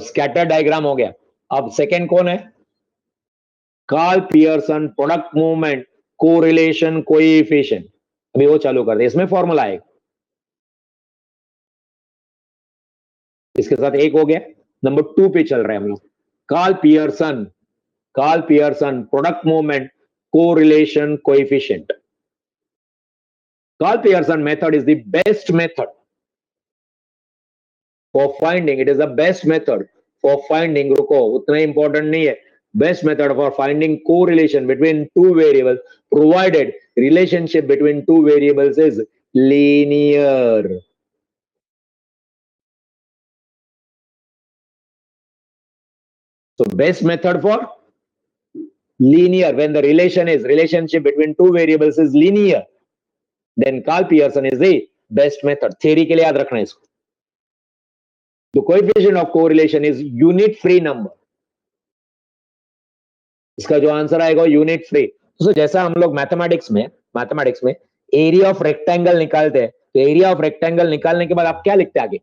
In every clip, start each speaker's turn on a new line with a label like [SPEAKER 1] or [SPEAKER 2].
[SPEAKER 1] Scatter diagram हो गया। अब सेकेंड कौन है? Karl Pearson product movement correlation coefficient. अभी वो चालू कर दे, इसमें फॉर्मूला आएगा। इसके साथ एक हो गया। नंबर 2 पे चल रहे हैं हम लोग। Karl Pearson product movement correlation coefficient. Carl Pearson method is the best method for finding. It is the best method for finding. रुको, उतना important नहीं है। Best method for finding correlation between two variables, provided relationship between two variables is linear. So best method for linear, when the relationship between two variables is linear, then Carl Pearson is the best method. Theory के लिए याद रखना है इसको। The coefficient of correlation is unit free number. इसका जो answer आएगा unit free. तो जैसा हम लोग मैथमेटिक्स में एरिया ऑफ रेक्टेंगल निकालते हैं, तो एरिया ऑफ रेक्टेंगल निकालने के बाद आप क्या लिखते हैं आगे?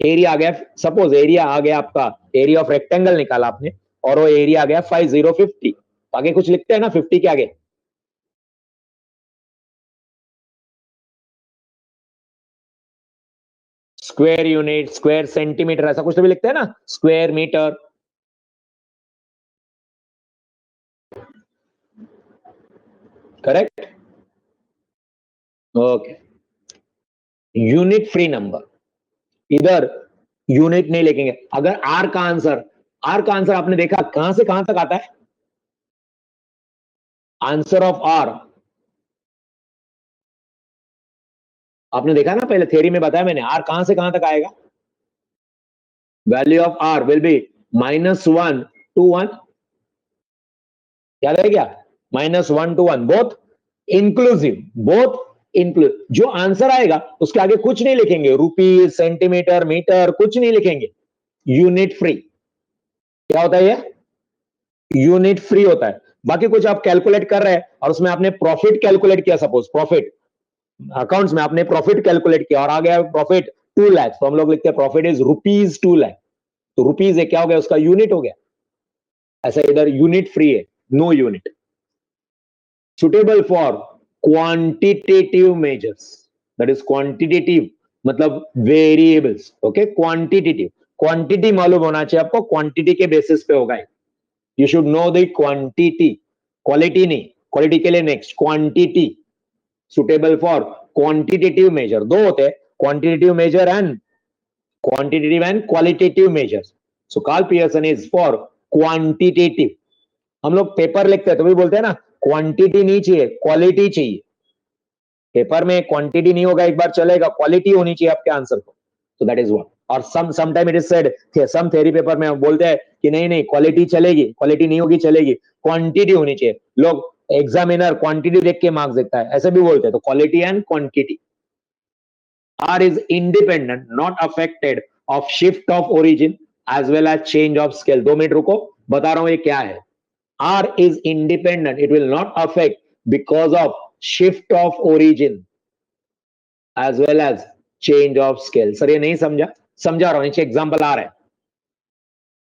[SPEAKER 1] एरिया आ गया, सपोज एरिया आ गया आपका, एरिया ऑफ रेक्टेंगल निकाला आपने और वो एरिया आ गया 5050, आगे कुछ लिखते हैं ना 50 के आगे? स्क्वायर यूनिट, स्क्वायर सेंटीमीटर, ऐसा कुछ तो भी लिखते हैं ना, square metre. Correct, okay. Unit free number, इधर यूनिट नहीं लिखेंगे। अगर आर का आंसर आपने देखा कहां से कहां तक आता है? आंसर ऑफ आर आपने देखा ना, पहले थ्योरी में बताया मैंने, आर कहां से कहां तक आएगा? Value of r will be -1 to 1, याद है क्या? -1 to 1, बोथ इंक्लूसिव। जो आंसर आएगा उसके आगे कुछ नहीं लिखेंगे, रुपीज, सेंटीमीटर, मीटर, कुछ नहीं लिखेंगे। Unit free. क्या होता है ये? यूनिट फ्री होता है। बाकी कुछ आप कैलकुलेट कर रहे हैं और उसमें आपने प्रॉफिट कैलकुलेट किया, सपोज प्रॉफिट अकाउंट्स में आपने प्रॉफिट कैलकुलेट किया और आ गया प्रॉफिट 2 लाख, तो हम लोग लिखते हैं प्रॉफिट इज रुपीज 2 लाख, तो रुपीज क्या हो गया? उसका यूनिट हो गया। ऐसा इधर यूनिट फ्री है, no unit. Suitable for quantitative measures, that is quantitative मतलब वेरिएबल्स। ओके, क्वांटिटेटिव, क्वांटिटी मालूम होना चाहिए आपको, क्वांटिटी के बेसिस पे होगा। You should know the quantity, quality नहीं। क्वालिटी के लिए next quantity. Suitable for quantitative measure, दो होते हैं, quantitative measure and qualitative measure. So Karl Pearson is for quantitative. हम लोग पेपर लिखते हैं तो भी बोलते हैं ना, क्वांटिटी नहीं चाहिए, क्वालिटी चाहिए। पेपर में क्वांटिटी नहीं होगा एक बार चलेगा, क्वालिटी होनी चाहिए आपके आंसर को। तो दैट इज व्हाट। और some time it is said, some theory paper में बोलते हैं कि नहीं क्वालिटी चलेगी, क्वालिटी नहीं होगी चलेगी, क्वांटिटी होनी चाहिए। लोग एग्जामिनर क्वांटिटी देख के मार्क्स देता है, ऐसे भी बोलते हैं। तो quality and quantity. R is independent, not affected of shift of origin as well as change of scale. 2 minute रुको, बता रहा हूं ये क्या है। R is independent, it will not affect because of shift of origin as well as change of scale. Sir ये नहीं समझा, समझा रहा हूं, नीचे एग्जांपल आ रहा है।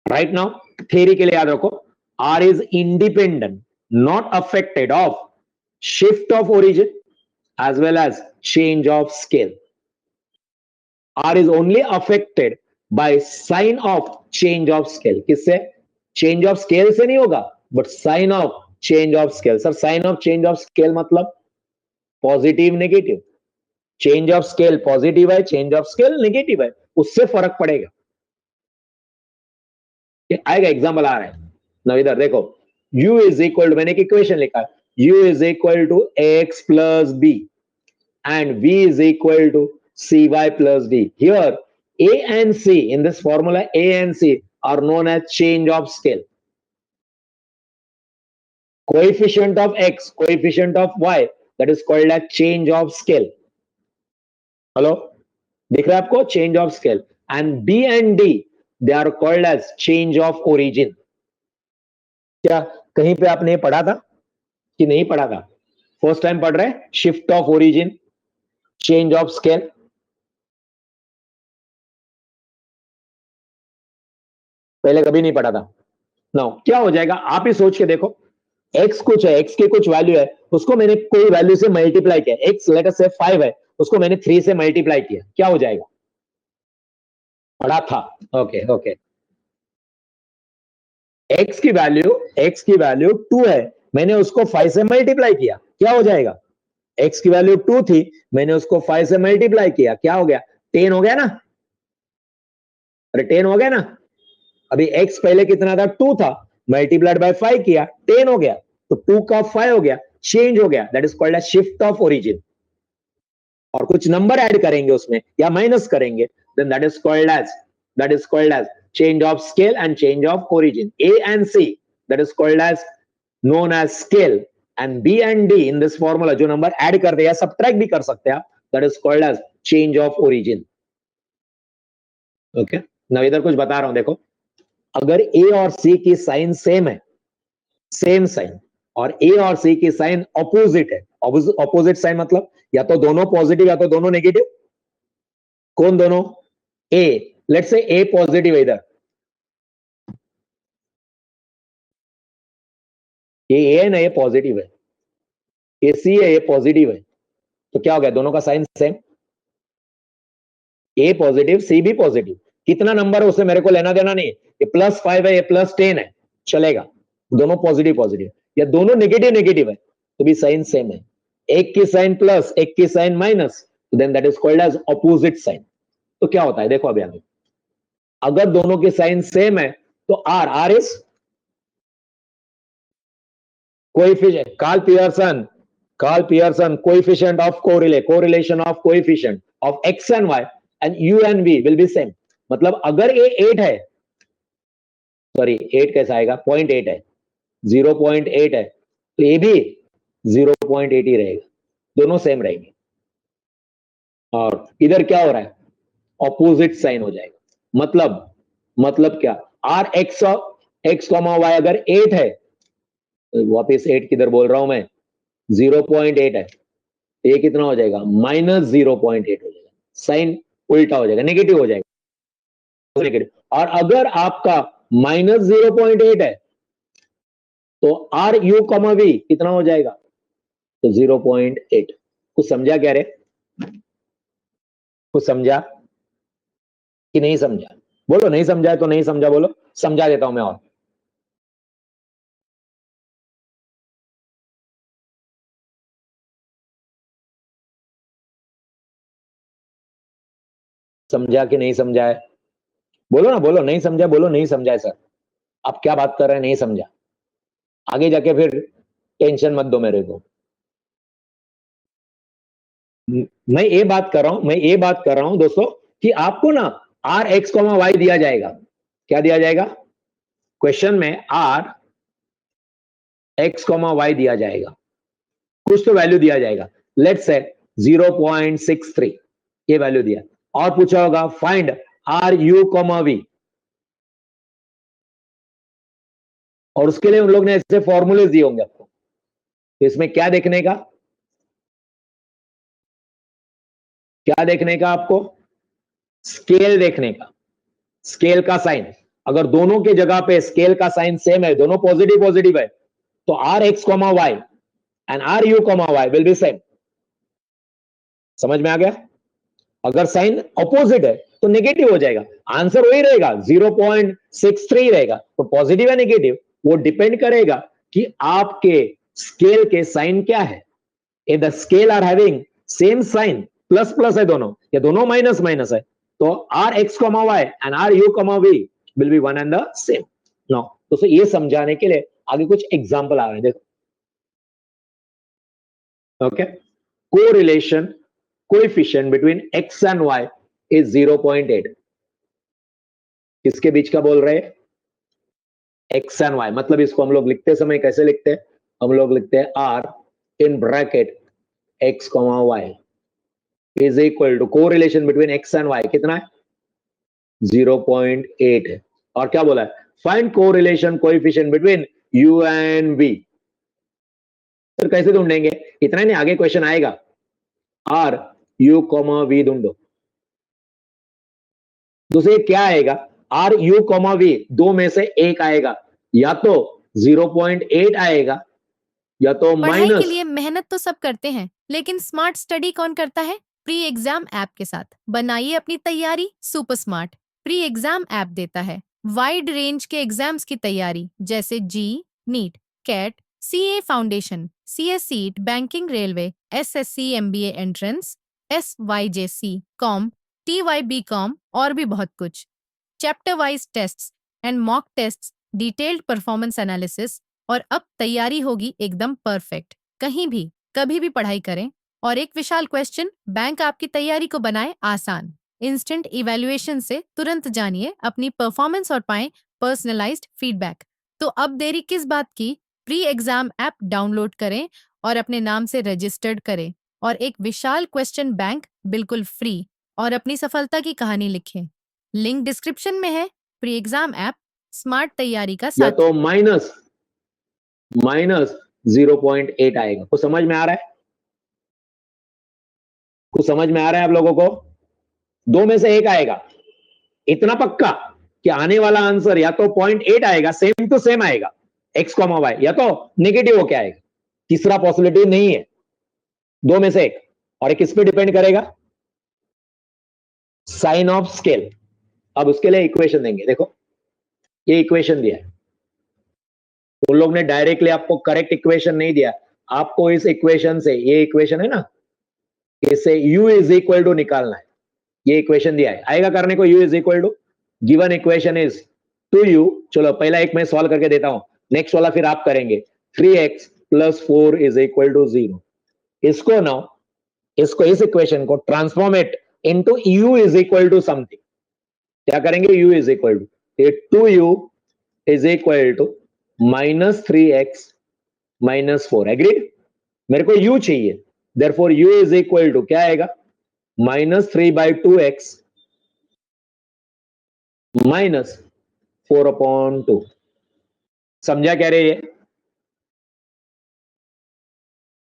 [SPEAKER 1] राइट नाउ थ्योरी के लिए याद रखो, R is independent, not affected of shift of origin as well as change of scale. R is only affected by sign of change of scale. किससे? चेंज ऑफ स्केल से नहीं होगा, but sign of change of scale. Sir sign of change of scale मतलब positive negative, change of scale positive है, change of scale negative है, उससे फर्क पड़ेगा। आएगा, एग्जांपल आ रहा है ना, इधर देखो, u इज इक्वल टू, मैंने एक इक्वेशन लिखा है, u is equal to x plus b and v is equal to cy plus d. Here a and c, in this formula a and c are known as change of scale. Coefficient of x, coefficient of y, that is called as change of scale. Hello, दिख रहा है आपको? Change of scale. And b and d, they are called as change of origin. क्या कहीं पे आपने पढ़ा था कि नहीं पढ़ा था? फर्स्ट टाइम पढ़ रहे हैं? Shift of origin, change of scale. पहले कभी नहीं पढ़ा था। नाउ क्या हो जाएगा, आप ही सोच के देखो, x कुछ है, x की कुछ वैल्यू है, उसको मैंने कोई वैल्यू से मल्टीप्लाई किया, x लेट अस से 5 है, उसको मैंने 3 से मल्टीप्लाई किया, क्या हो जाएगा? पढ़ा था। ओके ओके, x की वैल्यू 2 है, मैंने उसको 5 से मल्टीप्लाई किया, क्या हो जाएगा? x की वैल्यू 2 थी, मैंने उसको 5 से मल्टीप्लाई किया, क्या हो गया? 10 हो गया ना? अरे 10 हो गया ना? अभी x पहले कितना था? 2 था, मल्टीप्लाइड बाय 5 किया, 10 हो गया, तो 2 का 5 हो गया, चेंज हो गया, that is called as shift of origin. और कुछ नंबर ऐड करेंगे उसमें या माइनस करेंगे, then that is called as change of scale and change of origin. A and C, that is called as known as scale, and B and D in this formula जो number add कर दे या subtract भी कर सकते हैं आप, that is called as change of origin. Okay, now इधर कुछ बता रहा हूं, देखो, अगर A और C की साइन सेम है, सेम साइन, और A और C की साइन ऑपोजिट है, ऑपोजिट साइन मतलब या तो दोनों पॉजिटिव या तो दोनों नेगेटिव। कौन दोनों? A, let's say A positive है, इधर ये A है ना, ये पॉजिटिव है, ये C है, ये पॉजिटिव है, तो क्या हो गया? दोनों का sign same, A positive C भी पॉजिटिव, कितना नंबर है उससे मेरे को लेना देना नहीं, ये +5 है, ये +10 है, चलेगा, दोनों पॉजिटिव पॉजिटिव, या दोनों नेगेटिव नेगेटिव है तो भी साइन सेम है, एक की साइन प्लस एक की sign minus, then that is called as opposite sign. तो क्या होता है, देखो अभी आगे, अगर दोनों की साइन सेम है तो r is coefficient, Karl Pearson coefficient of correlation of coefficient of x and y and u and v will be same. मतलब अगर ये 8 है, सॉरी 8 कैसा आएगा, 0.8 है, 0.8 है, तो ये भी 0.8 ही रहेगा, दोनों सेम रहेंगे। और इधर क्या हो रहा है, ऑपोजिट साइन हो जाएगा, मतलब क्या, आर एक्स वाई अगर 8 है, वापिस 8 किधर बोल रहा हूं मैं, 0.8 है, ये कितना हो जाएगा? -0.8 हो जाएगा, साइन उल्टा हो जाएगा, नेगेटिव हो जाएगा, नेगेटिव। और अगर आपका -0.8 है तो आर यू कॉमा वी कितना हो जाएगा? तो 0.8। कुछ समझा क्या रे? कुछ समझा कि नहीं समझा? बोलो, नहीं समझा है तो नहीं समझा बोलो, समझा देता हूं मैं। और समझा कि नहीं समझा है? बोलो ना, बोलो, नहीं समझा बोलो, नहीं समझा है सर। आप क्या बात कर रहे हैं, नहीं समझा? आगे जाके फिर टेंशन मत दो मेरे को। मैं ये बात कर रहा हूं दोस्तों कि आपको ना आर एक्स कॉमा वाई दिया जाएगा। क्या दिया जाएगा क्वेश्चन में? आर एक्स कॉमा वाई दिया जाएगा, कुछ तो वैल्यू दिया जाएगा, लेट्स से 0.63 ये वैल्यू दिया, और पूछा होगा find r u comma v, और उसके लिए उन लोग ने ऐसे फॉर्मूले दिए होंगे आपको। तो इसमें क्या देखने का, क्या देखने का आपको? स्केल देखने का, स्केल का साइन। अगर दोनों के जगह पे स्केल का साइन सेम है, दोनों पॉजिटिव पॉजिटिव है, तो r x comma y and r u comma y will be same. समझ में आ गया? अगर साइन अपोजिट है तो नेगेटिव हो जाएगा, आंसर वही रहेगा, 0.63 रहेगा। तो पॉजिटिव या नेगेटिव वो डिपेंड करेगा कि आपके स्केल के साइन क्या है। If the scale are having same sign, plus plus है दोनों, या दोनों माइनस माइनस है, तो r x comma y and r u comma v will be one and the same. Now दोस्तों ये समझाने के लिए आगे कुछ एग्जांपल आ रहे हैं, देखो। Okay, correlation coefficient between x and y is 0.8। किसके बीच का बोल रहे हैं? x and y। मतलब इसको हम लोग लिखते समय कैसे लिखते हैं? हम लोग लिखते हैं r in bracket x comma y is equal to correlation between x and y कितना है? 0.8 है। और क्या बोला है? Find correlation coefficient between u and v। Sir कैसे ढूंढेंगे? इतना नहीं, आगे क्वेश्चन आएगा, r u कॉमा v ढूंढो। दूसरे क्या आएगा? आर यू कॉमा वी दो में से एक आएगा, या तो 0.8 आएगा या तो
[SPEAKER 2] पढ़ाई के
[SPEAKER 1] माइनस।
[SPEAKER 2] लिए मेहनत तो सब करते हैं, लेकिन स्मार्ट स्टडी कौन करता है? प्री एग्जाम ऐप के साथ बनाइए अपनी तैयारी super smart. Pre exam app देता है वाइड रेंज के एग्जाम्स की तैयारी, जैसे JEE, NEET, CAT, CA foundation, CSEET, banking, railway, SSC, MBA entrance, SYJC, com, TYB com और भी बहुत कुछ। Chapter wise tests and mock tests, detailed performance analysis, और अब तैयारी होगी एकदम परफेक्ट। कहीं भी कभी भी पढ़ाई करें, और एक विशाल क्वेश्चन बैंक आपकी तैयारी को बनाए आसान। इंस्टेंट इवैल्यूएशन से तुरंत जानिए अपनी परफॉर्मेंस और पाएं पर्सनलाइज्ड फीडबैक। तो अब देरी किस बात की? प्री एग्जाम ऐप डाउनलोड करें और अपने नाम से रजिस्टर्ड करें, और एक विशाल क्वेश्चन बैंक बिल्कुल फ्री, और अपनी सफलता की कहानी लिखें। लिंक डिस्क्रिप्शन में है। प्री एग्जाम ऐप स्मार्ट तैयारी का
[SPEAKER 1] या
[SPEAKER 2] साथी।
[SPEAKER 1] तो माइनस 0.8 आएगा। कुछ समझ में आ रहा है? कुछ समझ में आ रहा है आप लोगों को? दो में से एक आएगा, इतना पक्का कि आने वाला आंसर या तो 0.8 आएगा, सेम टू सेम आएगा x कॉमा वाई, या तो नेगेटिव होके आएगा। तीसरा पॉसिबिलिटी नहीं है, दो में से एक। और किस पे डिपेंड करेगा? Sign of scale. अब उसके लिए इक्वेशन देंगे। देखो ये इक्वेशन दिया है, उन लोग ने डायरेक्टली आपको करेक्ट इक्वेशन नहीं दिया, आपको इस इक्वेशन से, ये इक्वेशन है ना, इससे u इज इक्वल टू निकालना है। ये इक्वेशन दिया है, आएगा करने को u is equal to, given equation is 2u। चलो पहला एक मैं सॉल्व करके देता हूं, नेक्स्ट वाला फिर आप करेंगे। 3x plus 4 is equal to 0। इसको ना, इसको, इस इक्वेशन को transform it into u is equal to something. क्या करेंगे? u is equal to 2u is equal to -3x -4। Agreed? मेरे को u चाहिए, therefore u is equal to क्या आएगा? -3/2x -4/2। समझा क्या रे ये?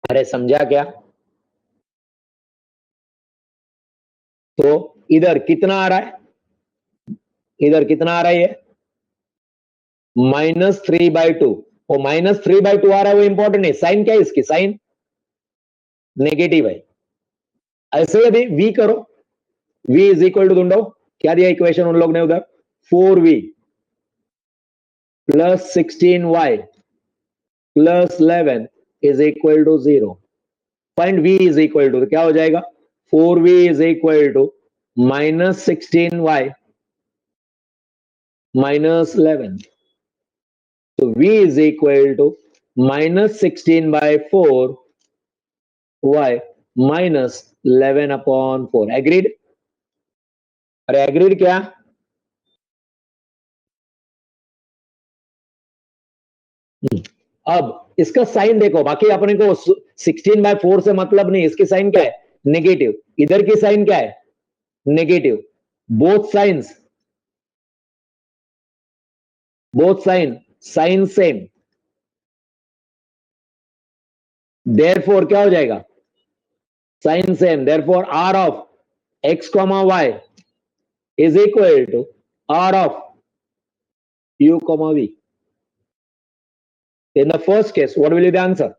[SPEAKER 1] अरे समझा क्या? तो इधर कितना आ रहा है? इधर कितना आ रहा है? ये -3/2। वो -3/2 आ रहा है, वो इंपॉर्टेंट है। साइन क्या है इसकी? साइन नेगेटिव है। ऐसे यदि v करो, v इज इक्वल टू, ढूंढो क्या दिया इक्वेशन उन लोग ने उधर, 4v प्लस 16y प्लस 11 is equal to 0। Find v is equal to, तो क्या हो जाएगा? 4v is equal to -16y -11। तो v is equal to -16/4y -11/4। Agreed? अरे एग्रीड क्या? अब इसका साइन देखो, बाकी अपने को 16/4 से मतलब नहीं, इसकी साइन क्या है? नेगेटिव। इधर की साइन क्या है? Negative. Both signs, sign same, therefore क्या हो जाएगा? Sign same, therefore r of x, y is equal to r of u, v. In the first case, what will be the answer?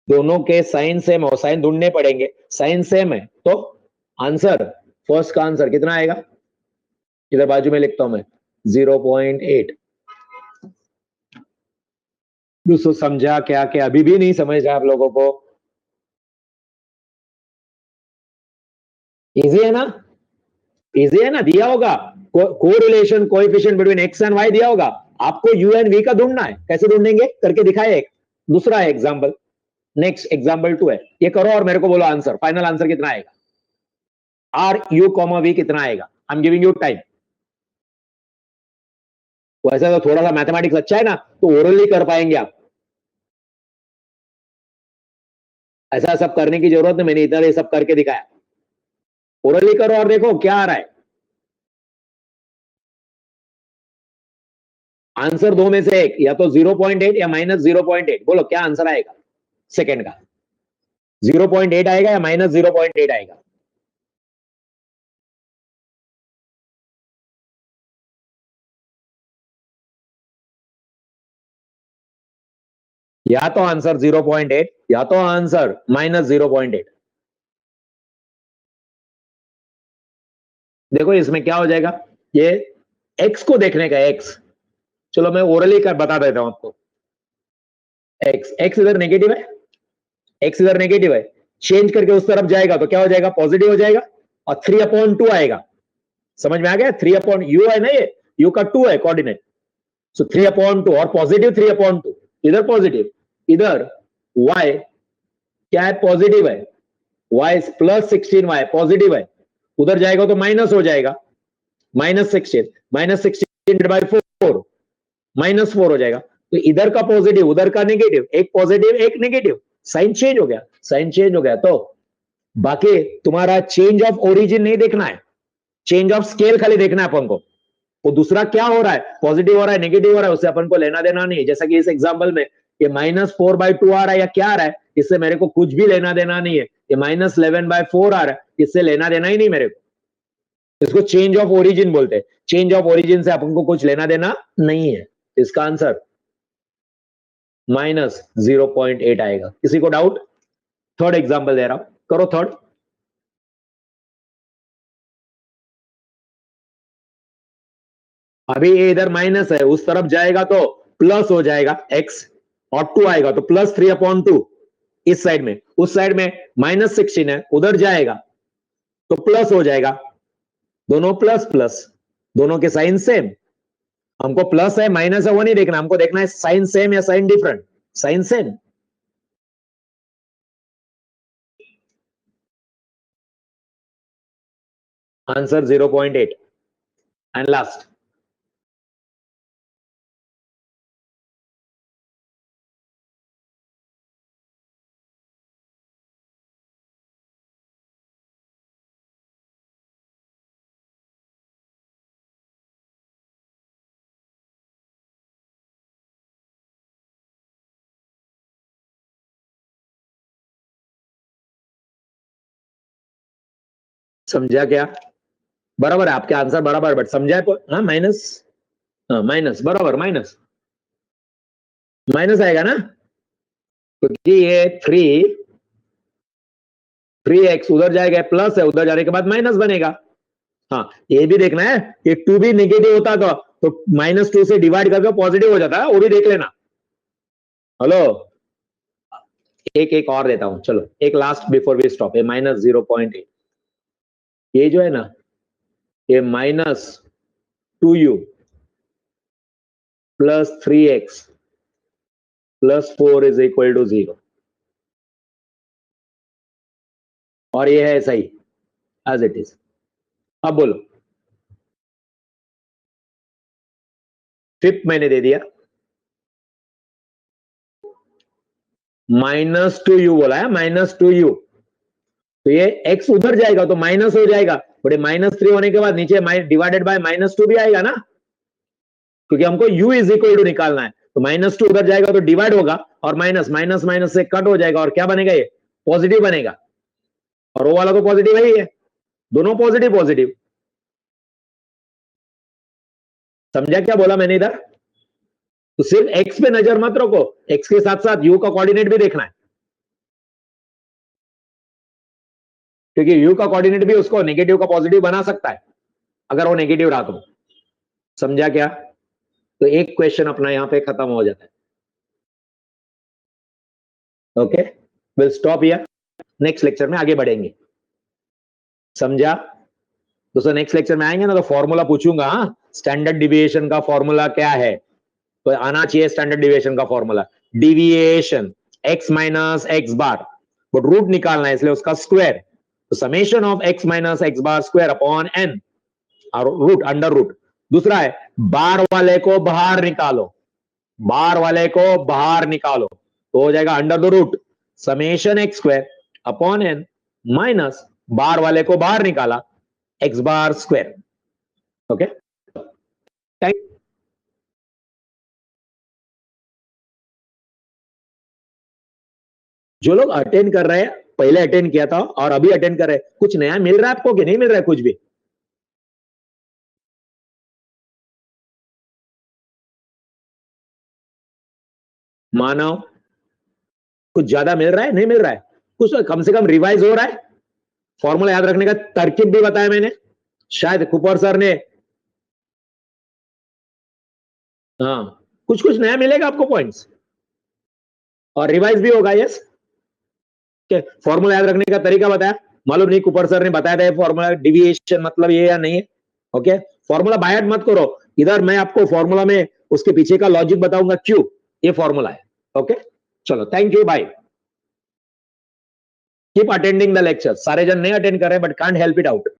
[SPEAKER 1] दोनों के साइन सेम हो, sign ढूंढने पड़ेंगे, sign same है तो आंसर, फर्स्ट का आंसर कितना आएगा? इधर बाजू में लिखता हूं मैं 0.8। दोस्तों समझा क्या? क्या अभी भी नहीं समझ रहा आप लोगों को? इजी है ना? इजी है ना? दिया होगा correlation coefficient between x and y, दिया होगा आपको u एंड v का ढूंढना है। कैसे ढूंढेंगे करके दिखाए एक। दूसरा है एग्जांपल, नेक्स्ट एग्जांपल 2 है, ये करो और मेरे को बोलो आंसर, फाइनल आंसर कितना आएगा? r u, v कितना आएगा? I am giving you time. वैसे तो थोड़ा सा मैथमेटिक्स अच्छा है ना, तो ओरली कर पाएंगे आप। ऐसा सब करने की जरूरत नहीं, मैंने इधर ये सब करके दिखाया। ओरली करो और देखो क्या आ रहा है। आंसर दो में से एक, या तो 0.8 या -0.8। बोलो क्या आंसर आएगा सेकंड का? 0.8 आएगा या -0.8 आएगा? या तो आंसर 0.8 या तो आंसर -0.8। देखो इसमें क्या हो जाएगा, ये x को देखने का x, चलो मैं ओरली कर बता देता हूं आपको। x इधर नेगेटिव है, x इधर नेगेटिव है, चेंज करके उस तरफ जाएगा तो क्या हो जाएगा, पॉजिटिव हो जाएगा और 3/2 आएगा। समझ में आ गया, 3 यू है ना, ये यू का 2 है कोऑर्डिनेट, सो 3/2 और पॉजिटिव 3/2, इधर पॉजिटिव, इधर y क्या है, पॉजिटिव है, y +16y पॉजिटिव है, उधर जाएगा तो माइनस हो जाएगा, -16 -4 हो जाएगा। तो इधर का पॉजिटिव उधर का नेगेटिव, एक पॉजिटिव एक नेगेटिव, साइन चेंज हो गया, साइन चेंज हो गया। तो बाकी तुम्हारा चेंज ऑफ ओरिजिन नहीं देखना है, चेंज ऑफ स्केल खाली देखना है अपन को। वो दूसरा क्या हो रहा है, पॉजिटिव हो रहा है नेगेटिव हो रहा है, उससे अपन को लेना देना नहीं। जैसा कि इस एग्जांपल में ये -4/2 आ रहा है या क्या आ रहा है, इससे मेरे को कुछ भी लेना देना नहीं है। ये -11/4 आ रहा है, इससे लेना देना ही नहीं मेरे को। इसको चेंज ऑफ ओरिजिन बोलते हैं, चेंज ऑफ ओरिजिन से अपन को कुछ लेना देना नहीं है। इसका आंसर -0.8 आएगा। किसी को डाउट? थर्ड एग्जांपल दे रहा हूं, करो थर्ड। अभी ये इधर माइनस है, उस तरफ जाएगा तो प्लस हो जाएगा x, और 2 आएगा तो +3/2 इस साइड में, उस साइड में -16 है, उधर जाएगा तो प्लस हो जाएगा, दोनों प्लस प्लस, दोनों के साइन सेम। हमको प्लस है माइनस है वो नहीं देखना, हमको देखना है साइन सेम या sign different, sign same. Answer 0.8 and last. समझा क्या? बराबर है आपके आंसर, बराबर, बट समझा है? हाँ माइनस, हाँ माइनस, बराबर, माइनस माइनस आएगा ना, क्योंकि ये 3x उधर जाएगा, प्लस है, उधर जाने के बाद माइनस बनेगा। हाँ ये भी देखना है कि 2 भी नेगेटिव होता तो -2 से डिवाइड करके पॉजिटिव हो जाता है, वो भी देख लेना। हेलो, एक एक और देता हूं, चलो एक लास्ट बिफोर वी स्टॉप। ये -0.8, ये जो है ना, ये -2u + 3x + 4 is equal to 0, और ये है सही एज इट इज। अब बोलो, फिफ्थ मैंने दे दिया, -2u बोला है, -2u, तो ये x उधर जाएगा तो माइनस हो जाएगा, बट -3 होने के बाद नीचे डिवाइडेड बाय -2 भी आएगा ना, क्योंकि हमको u इज इक्वल टू निकालना है। तो -2 उधर जाएगा तो डिवाइड होगा, और माइनस माइनस माइनस से कट हो जाएगा, और क्या बनेगा, ये पॉजिटिव बनेगा, और वो वाला तो पॉजिटिव ही है, दोनों पॉजिटिव पॉजिटिव। समझा क्या बोला मैंने इधर? तो सिर्फ x पे नजर मत रखो, x के साथ साथ u का कोऑर्डिनेट भी देखना है, क्योंकि u का कोऑर्डिनेट भी उसको नेगेटिव का पॉजिटिव बना सकता है, अगर वो नेगेटिव रहा तो। समझा क्या? तो एक क्वेश्चन अपना यहां पे खत्म हो जाता है। Okay, will stop here, next lecture में आगे बढ़ेंगे। समझा? दोस्तों नेक्स्ट लेक्चर में आएंगे ना तो फॉर्मूला पूछूंगा, स्टैंडर्ड डिविएशन का फॉर्मूला क्या है, तो आना चाहिए स्टैंडर्ड डिविएशन का formula, deviation x minus x bar, but root निकालना है इसलिए उसका स्क्वायर, तो summation of x minus x bar square upon n, और रूट अंडर रूट। दूसरा है बार वाले को बाहर निकालो, बार वाले को बाहर निकालो, तो हो जाएगा under the root summation x square upon n minus bar वाले को बाहर निकाला x bar square. Okay, thank. जो लोग अटेंड कर रहे हैं, पहले अटेंड किया था और अभी अटेंड कर रहे हैं, कुछ नया मिल रहा है आपको कि नहीं मिल रहा है कुछ भी? मानव, कुछ ज्यादा मिल रहा है, नहीं मिल रहा है, कुछ तो कम से कम रिवाइज हो रहा है। फॉर्मूला याद रखने का तरकीब भी बताया मैंने, शायद कुपर सर ने। हाँ, कुछ कुछ नया मिलेगा आपको पॉइंट्स, और रिवाइज भी होगा। यस, फॉर्मूला याद रखने का तरीका बताया, मालूम नहीं कुपर सर ने बताया था फॉर्मूला डिविएशन मतलब ये या नहीं है। ओके, फॉर्मूला बायट मत करो, इधर मैं आपको फॉर्मूला में उसके पीछे का लॉजिक बताऊंगा क्यों ये फॉर्मूला है। ओके, चलो, thank you, bye. Keep attending the lecture. सारे जन नहीं अटेंड कर रहे but can't help it out.